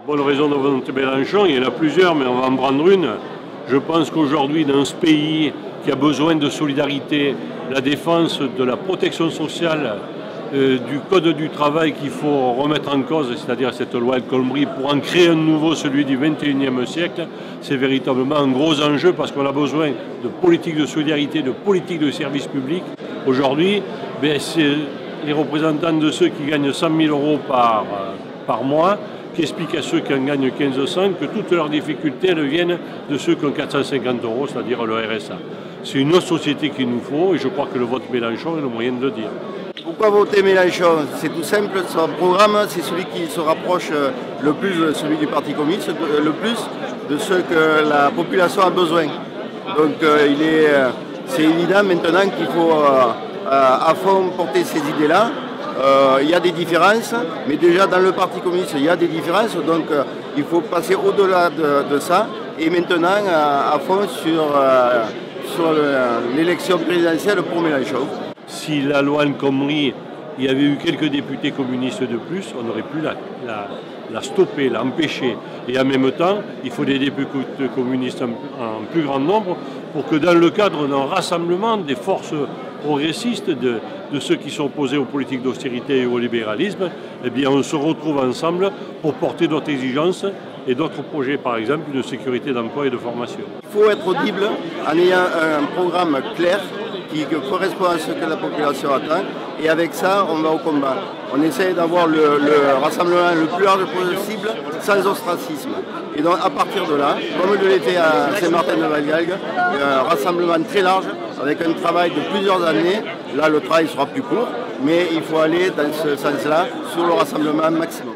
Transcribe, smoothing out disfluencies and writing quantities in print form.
bonnes raisons de voter Mélenchon, il y en a plusieurs, mais on va en prendre une. Je pense qu'aujourd'hui, dans ce pays qui a besoin de solidarité, la défense de la protection sociale, du code du travail qu'il faut remettre en cause, c'est-à-dire cette loi El Khomri, pour en créer un nouveau, celui du XXIe siècle, c'est véritablement un gros enjeu parce qu'on a besoin de politique de solidarité, de politique de service public. Aujourd'hui, c'est les représentants de ceux qui gagnent 100 000 euros par mois qui expliquent à ceux qui en gagnent 1500 que toutes leurs difficultés elles viennent de ceux qui ont 450 euros, c'est-à-dire le RSA. C'est une autre société qu'il nous faut et je crois que le vote Mélenchon est le moyen de le dire. Pourquoi voter Mélenchon? C'est tout simple, son programme, c'est celui qui se rapproche le plus de celui du Parti communiste, le plus de ce que la population a besoin. Donc c'est évident maintenant qu'il faut à fond porter ces idées-là. Il y a des différences, mais déjà dans le Parti communiste, il y a des différences, donc il faut passer au-delà de ça et maintenant à fond sur l'élection présidentielle pour Mélenchon. Si la loi El Khomri, il y avait eu quelques députés communistes de plus, on aurait pu la stopper, l'empêcher. Et en même temps, il faut des députés communistes en plus grand nombre pour que dans le cadre d'un rassemblement des forces progressistes, de ceux qui sont opposés aux politiques d'austérité et au libéralisme, eh bien on se retrouve ensemble pour porter d'autres exigences et d'autres projets, par exemple, de sécurité d'emploi et de formation. Il faut être audible en ayant un programme clair qui correspond à ce que la population attend. Et avec ça, on va au combat. On essaie d'avoir le rassemblement le plus large possible, sans ostracisme. Et donc, à partir de là, comme de l'était à Saint-Martin-de-Valgalgues, un rassemblement très large, avec un travail de plusieurs années. Là, le travail sera plus court, mais il faut aller dans ce sens-là, sur le rassemblement maximum.